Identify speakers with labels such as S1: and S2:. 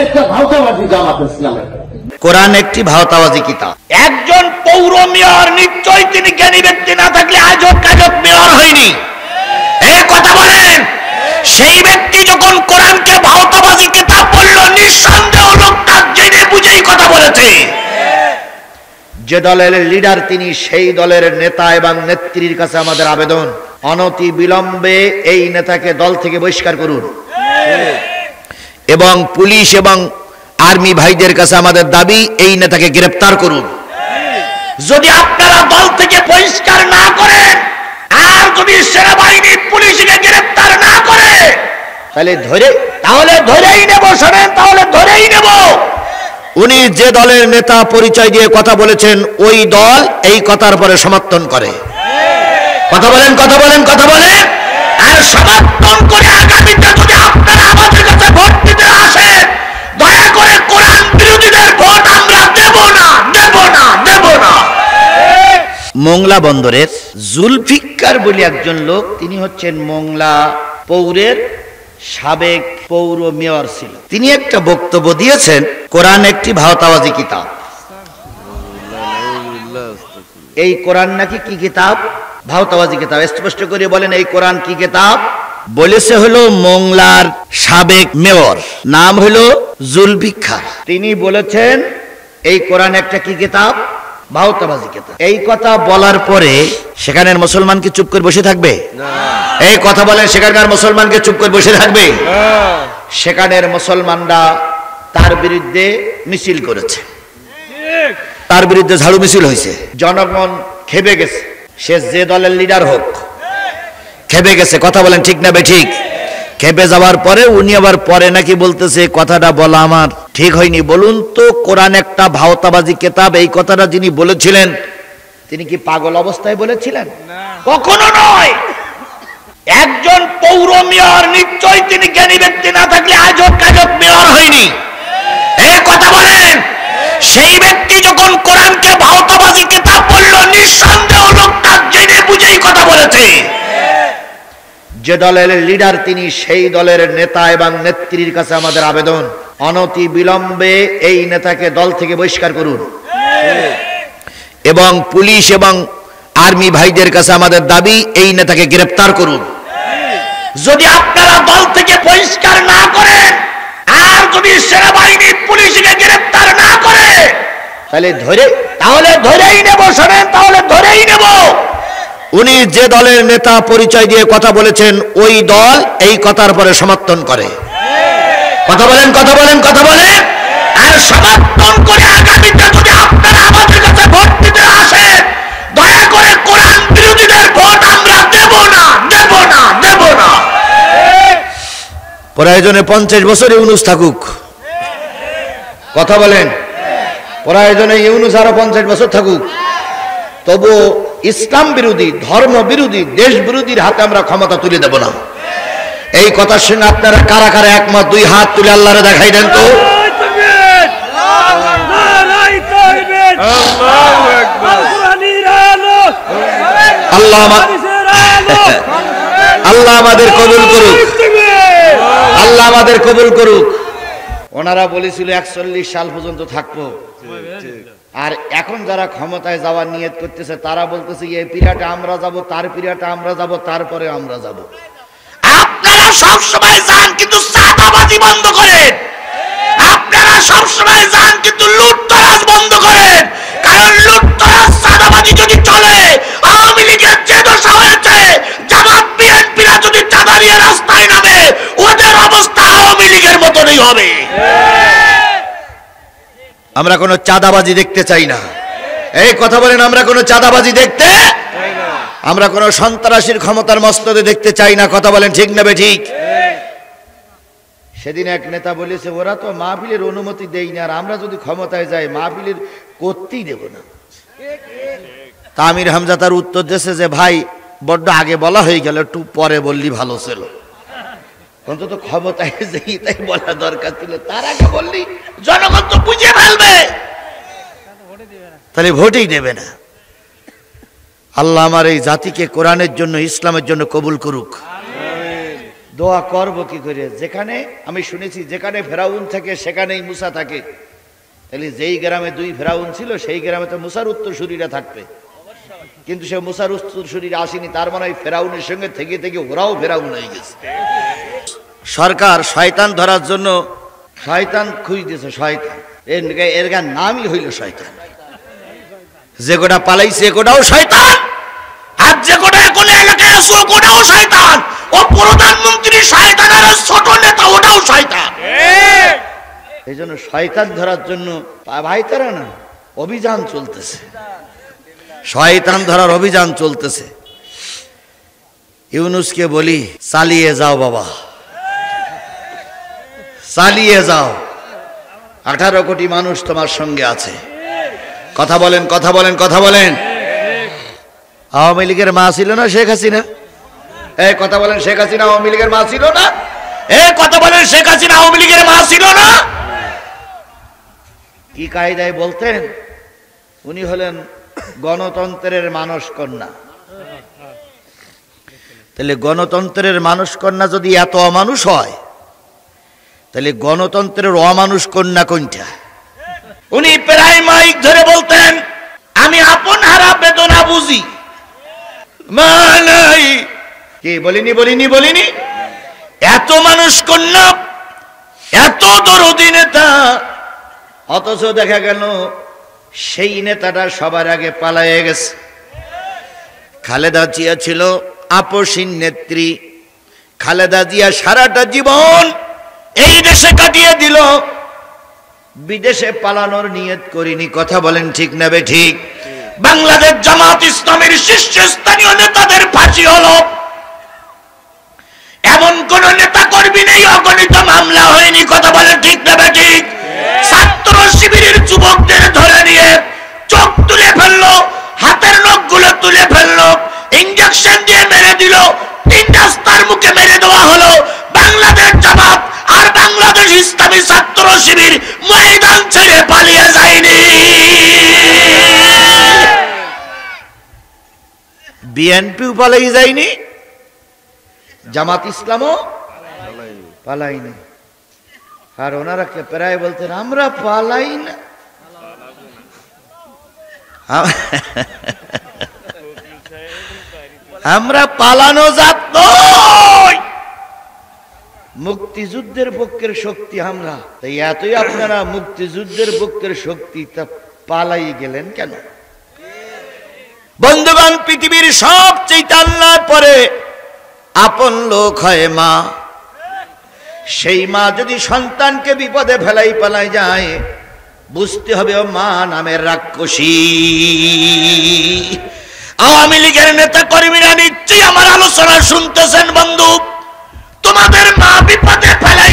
S1: একটা ভাওতাবাজি জামাত ইসলামের।
S2: কোরআন একটি ভাওতাবাজি কিতাব। একজন পৌর মেয়র নিশ্চয়ই তিনি জ্ঞানী ব্যক্তি না থাকলে আজব কাজব মেয়র হয়নি। এই কথা বলেন, সেই ব্যক্তি যখন কোরআনকে ভাওতাবাজি কিতাব বলল, নিঃসন্দেহ লোকটা জেনে বুঝেই কথা বলেছে। যে দলের লিডার তিনি সেই দলের নেতা এবং নেত্রীর কাছে আমাদের আবেদন, অনতি বিলম্বে এই নেতাকে দল থেকে বহিষ্কার করুন। এবং পুলিশ এবং আর্মি ভাইদের কাছে আমাদের দাবি, এই নেতাকে গ্রেফতার করুন। যদি আপনারা দল থেকে বহিষ্কার না করেন আর যদি সেনাবাহিনী পুলিশকে গ্রেফতার না করে, তাহলে ধরেই নেব। শোনেন, তাহলে ধরেই নেব উনি যে দলের নেতা পরিচয় দিয়ে কথা বলেছেন ওই দল এই কথার পরে সমর্থন করে। কথা বলেন, কথা বলেন, কথা বলেন। আর সমর্থন করে আগামীতে যদি আপনারা আমাদের কাছে ভোট দিতে আসেন, দয়া করে কোরআন বিরোধীদের ভোট আমরা দেব না, দেব না, দেব না। মোংলা বন্দরের জুলফিকার বলে একজন লোক, তিনি হচ্ছেন মোংলা পৌরের সাবেক পৌর মেয়র ছিল। তিনি একটা বক্তব্য দিয়েছেন, কোরআন একটি ভাওতাবাজি কিতাব। এই কোরআন নাকি কি কিতাব? ভাওতাবাজি কিতাব। স্পষ্ট করে বলেন এই কোরআন কি কিতাব? বলেছে হলো মোংলার সাবেক মেয়র, নাম হলো জুলফিকার। তিনি বলেছেন এই কোরআন একটা কি কিতাব? ভাওতাবাজি কিতাব। এই কথা বলার পরে সেখানের মুসলমান কি চুপ করে বসে থাকবে? এই কথা বলেন, সেখানকার মুসলমানকে চুপ করে বসে থাকবে? সেখানের মুসলমানরা তার বিরুদ্ধে মিছিল করেছে, তার বিরুদ্ধে ঝাড়ু মিছিল হয়েছে। জনগণ খেপে গেছে, সে যে দলের লিডার হোক খেপে গেছে। কথা বলেন ঠিক না বেঠিক? খেপে যাওয়ার পরে উনি আবার পরে নাকি বলতেছে কথাটা বলা আমার ঠিক হয়নি। বলুন তো, কোরআন একটা ভাওতাবাজি কিতাব, এই কথাটা যিনি বলেছিলেন তিনি কি পাগল অবস্থায় বলেছিলেন? কখনো নয়। একজন পৌর মেয়র নিশ্চয়ই তিনি জ্ঞানী ব্যক্তি না থাকলে আজব কাজব মেয়র হয়নি। এই কথা বলেন, সেই ব্যক্তি যখন কোরআনকে ভাওতাবাজি কিতাব বলল, নিঃসন্দেহ লোকটা জেনে বুঝেই কথা বলেছে। যে দলের লিডার তিনি সেই দলের নেতা এবং নেত্রীর কাছে আমাদের আবেদন, অনতি বিলম্বে এই নেতাকে দল থেকে বহিষ্কার করুন। এবং পুলিশ এবং আর্মি ভাইদের কাছে আমাদের দাবি, এই নেতাকে গ্রেফতার করুন। যদি আপনারা দল থেকে বহিষ্কার না করেন আর যদি সেনাবাহিনী পুলিশকে গ্রেফতার না করে, তাহলে ধরেই নেব। শোনেন, তাহলে ধরেই নেব উনি যে দলের নেতা পরিচয় দিয়ে কথা বলেছেন ওই দল এই কথার পরে সমর্থন করে। কথা বলেন, কথা বলেন, কথা বলেন। আর সমর্থন করে আগামীতে যদি আপনারা আমাদের কাছে ভোট দিতে আসেন, দয়া করে কোরআন বিরোধীদের ভোট আমরা দেব না, দেব না, দেব না। প্রয়োজনে 50 বছর ইউনুস থাকুক। কথা বলেন, প্রয়োজনে ইউনুস আরো 50 বছর থাকুক, তবু ইসলাম বিরোধী, ধর্ম বিরোধী, দেশ বিরোধীর হাতে আমরা ক্ষমতা তুলে দেব না। এই কথার সঙ্গে আপনারা কারা কারা একমত? 2 হাত তুলে আল্লাহরে দেখাই দেন তো। আল্লাহ আমাদের কবুল করুক, আল্লাহ আমাদের কবুল করুক। ওনারা বলেছিল 41 সাল পর্যন্ত থাকবো, আর এখন যারা ক্ষমতায় যাওয়ার নিয়ত করতেছে তারা বলতেছে এই পিরিয়ডে আমরা যাব, তার পিরিয়ডে আমরা যাব, তারপরে আমরা যাব। আপনারা সব সময় যান কিন্তু চাঁদাবাজি বন্ধ করেন। আপনারা সব সময় যান কিন্তু লুটতরাজ বন্ধ করেন। কারণ লুটতরাজ চাঁদাবাজি যদি চলে, আওয়ামী লীগের যে দশা হয়েছে, জামাত বিএনপিরা যদি চাঁদা নিয়ে রাস্তায় নামে, ওদের অবস্থা আওয়ামী লীগের মতনই হবে। আমরা কোনো চাঁদাবাজি দেখতে চাই না। এই কথা বলেন, আমরা কোনো চাঁদাবাজি দেখতে, আমরা কোনো সন্ত্রাসীর ক্ষমতার মস্তদে দেখতে চাই না। কথা বলেন ঠিক না বেঠিক? সেদিন এক নেতা বলেছে ওরা তো মাহফিলের অনুমতি দেই না, আর আমরা যদি ক্ষমতায় যাই মাহফিলের করতেই দেব না। তামির হামজা তার উত্তর দিয়েছে যে ভাই বড্ড আগে বলা হয়ে গেল, একটু পরে বললি ভালো ছিল। অন্তত ক্ষমতায় যাই তাই বলা দরকার ছিল, তার আগে বললি জনগণ তো বুঝে ফেলবে, তাহলে ভোটই দেবে না। আল্লাহ আমার এই জাতিকে কোরআনের জন্য, ইসলামের জন্য কবুল করুক। দোয়া করব কি করে? যেখানে আমি শুনেছি যেখানে ফেরাউন থাকে সেখানেই মুসা থাকে, তাহলে যেই গ্রামে 2 ফেরাউন ছিল সেই গ্রামে তো মুসার উত্তরসূরিরা থাকবে, কিন্তু সে মুসার উত্তরসূরিরা আসেনি, তার মানে ফেরাউনের সঙ্গে থেকে থেকে ওরাও ফেরাউন হয়ে গেছে। সরকার শয়তান ধরার জন্য শয়তান খুঁজতেছে, শয়তান এর নামই হইল শয়তান। যে গোটা পালাইছে গোটাও শয়তান, আর যে গোটা এখন এলাকায় আছে গোটাও শয়তান, ও প্রধানমন্ত্রী শয়তান আর ছোট নেতা ওটাও শয়তান। এই জন্য শয়তান ধরার জন্য ভাই তারা না অভিযান চলতেছে, শয়তান ধরার অভিযান চলতেছে। ইউনূসকে বলি চালিয়ে যাও বাবা, চালিয়ে যাও, 18 কোটি মানুষ তোমার সঙ্গে আছে। কথা বলেন, কথা বলেন, কথা বলেন। আওয়ামী লীগের মা ছিল না শেখ হাসিনা? এই কথা বলেন, শেখ হাসিনা আওয়ামী লীগের মা ছিল না? এই কথা বলেন, শেখ হাসিনা আওয়ামী লীগের মা ছিল না? কি কায়দায় বলতেন? উনি হলেন গণতন্ত্রের মানস কন্যা। তাহলে গণতন্ত্রের মানুষ কন্যা যদি এত অমানুষ হয়, তাহলে গণতন্ত্রের অমানুষ কন্যা কোনটা? উনি প্রায় মাইক ধরে বলতেন, আমি আপন হারা বেদনা বুঝি, মানাই কি বলিনি বলিনি বলিনি। এত মানুষ কন্যা, এত দরদি নেতা, অথচ দেখা গেল সেই নেতাটা সবার আগে পালায়ে গেছে। খালেদা জিয়া ছিল আপসীন নেত্রী। খালেদা জিয়া সারাটা জীবন এই দেশে কাটিয়ে দিল, বিদেশে পালানোর নিয়ত করিনি। কথা বলেন ঠিক না বেঠিক? বাংলাদেশ জামাত ইসলামের শীর্ষস্থানীয় নেতাদের ফাঁসি হলো, এমন কোন নেতা কর্মী নেই অগণিত মামলা হয়নি। কথা বলেন ঠিক না বেঠিক? ছাত্র শিবিরের যুবকদের ধরে নিয়ে চোখ তুলে ফেললো, হাতের নখগুলো তুলে ফেললো, ইঞ্জেকশন দিয়ে মেরে দিল, 3 রাস্তার মুখে মেরে দেওয়া হলো। বাংলাদেশ জামাত আর বাংলাদেশ ইসলামী ছাত্র শিবির ময়দান ছেড়ে পালিয়ে যায়নি। বিএনপিও পালিয়ে যায়নি, জামাত ইসলামও পালাইনি। আর ওনারা প্রায় বলতেন আমরা পালাই না। আমরা পালানো জাত নই, মুক্তিযুদ্ধের পক্ষের শক্তি আমরা। তাই এতই আপনারা মুক্তিযুদ্ধের পক্ষের শক্তি, তা পালাই গেলেন কেন? বন্ধুগণ, পৃথিবীর সবচেয়ে আল্লাহর পরে আপন লোক হয় মা। সেই মা যদি সন্তানকে বিপদে ফেলাই পালাই যায়, বুঝতে হবে ও মা নামের রাক্ষসী। আওয়ামী লীগের নেতা কর্মীরা নিশ্চয়ই আমার আলোচনা শুনতেছেন বন্ধু। তোমাদের মা বিপদে ফেলাই